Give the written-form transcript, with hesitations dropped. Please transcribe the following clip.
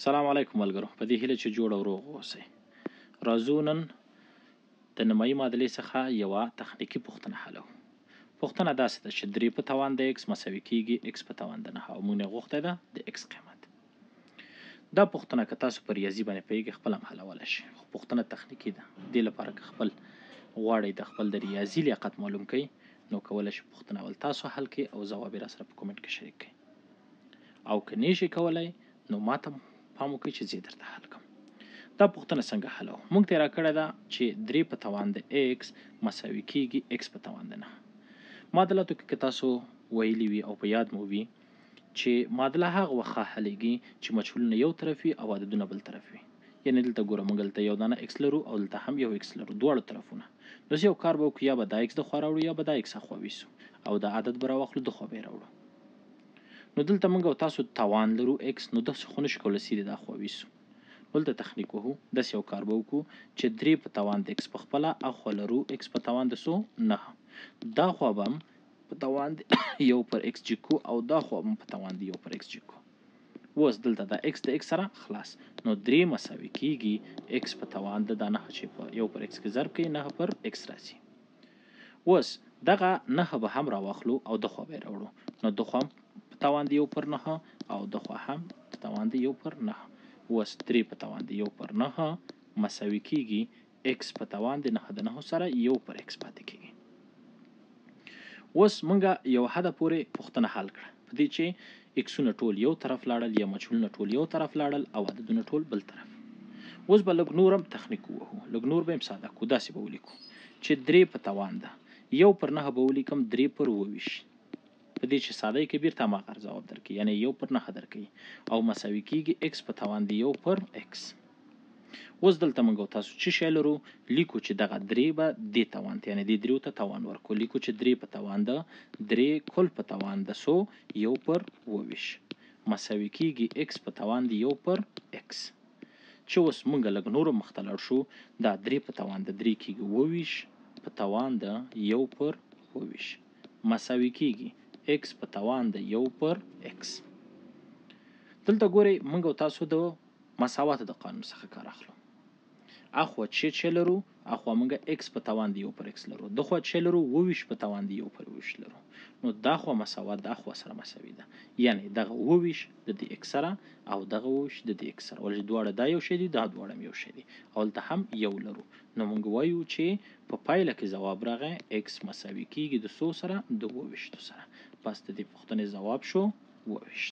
سلام علیکم ملګرو، په دې هیله چې جوړ او روغ اوسئ. راځو نن د نیمایي معادلې څخه یوه تخنیکي پوښتنه حلوو. پوښتنه داسې ده چې 3 په توان د x مساوي کیږي x په توان د 9 او موږ نه غوښتې ده د x قیمت. دا پوښتنه که تاسو په ریاضي باندې پوهیږئ خپل هم حلولی شئ، خو پوښتنه تخنیکي ده. دې لپاره که خپل غواړئ د خپل د ریاضي لیاقت معلوم کړئ نو کولی شئ پوښتنه اول تاسو حل کړئ او ځواب یې راسره په کومنټ کې شریک کړئ، او که نه شئ کولی نو ماته پام وکړئ چې زه درته حل کوم. دا پوښتنه څنګه حلوو؟ موږ ته یې راکړې ده چې 3 په توان د x مساوي کیږي x په توان د 9. معادلاتو کې که تاسو ویلي وي او په یاد مو وي چې معادله هغه وخت حلیږي چې مجهولونه یو طرف وي او عددونه بل طرف وي. یعنې دلته ګوره موږ دلته یو دانه x لرو او دلته هم یو x لرو، دواړو طرفونه. نو یو کار به وکړو، یا به دا x د خوا راوړو یا به دا x اخوا ویسو او دا عدد به راواخلو د خوا به یې راوړو. نو دلته موږ او تاسو توان لرو x، نو داسې خو نشو کولی سیدې د اخوا ویسو. دلته تخنیک وهو، داسې یو کار به وکړو چې 3 په توان د x په خپله اخوا لرو x په توان د 9، دا خوا به هم په توان د 1 پر x جیکو او دا خوا به هم په توان د 1 پر x جیکو. اوس دلته دا x د x سره خلاص، نو 3 مساوي کیږي x په توان د 9 چې په 1 پر x کې ضرب کوي 9 پر x راځي. اوس دغه 9 به هم راواخلو او د خوا به یې راوړو، نو د خوا په توان د 1 پر 9 او د خوا هم په توان د 1 پر 9. اوس 3 په توان د 1 پر 9 مساوي کیږي x په توان د 9 سره 1 پر x پاتې کیږي. اوس موږ یو حده پورې پوښتنه حل کړه په دې چې اکسونه ټول یو طرف لاړل یا مجهولونه ټول یو طرف لاړل او عددونه ټول بل طرف. اوس به لږ نور هم تخنیک ووهو، لږ نور به هم ساده کړو. داسې به ولیکو چې 3 په توان ده 1 پر 9 به ولیکم 3 پر 28، په دې چې ساده یې کې بیرته هماغه ځواب درکوي، یعنې 1 پر 9 درکوي او مساوي کیږي x په توان د 1 پر x. اوس دلته موږ او تاسو څه شی لرو؟ لیکو چې دغه 3 به دې توان ته، یعنې دې دریو ته توان ورکړو. لیکو چې 3 په توان ده 3 کل په توان د 1 پر 28 مساوي کیږي x په توان د 1 پر x. چې اوس موږ لږ نور مخته لاړ شو، دا 3 په توان د 3 کیږي 28 په توان د 1 پر 28 مساوي کیږي x په توان د 1 پر x. دلته ګورئ موږ او تاسو د مساوات د قانون څخه کار اخلو. اخوا چې لرو اخوا موږ x په توان د 1 پر x لرو، د خوا چې لرو 28 په توان د 1 پر 28 لرو. نو دا خوا مساوات د اخوا سره مساوي ده، یعنې دغه 28 د دې x سره او دغه 28 د دې x سره، ولې دواړه دا یو شی دي دا دواړه هم یو شی دي او دلته هم یو لرو. نو موږ وایو چې په پایله کې ځواب راغی x مساوي کیږي د 100 سره د 28 سره. پس د دې پوښتنې ځواب شو 28.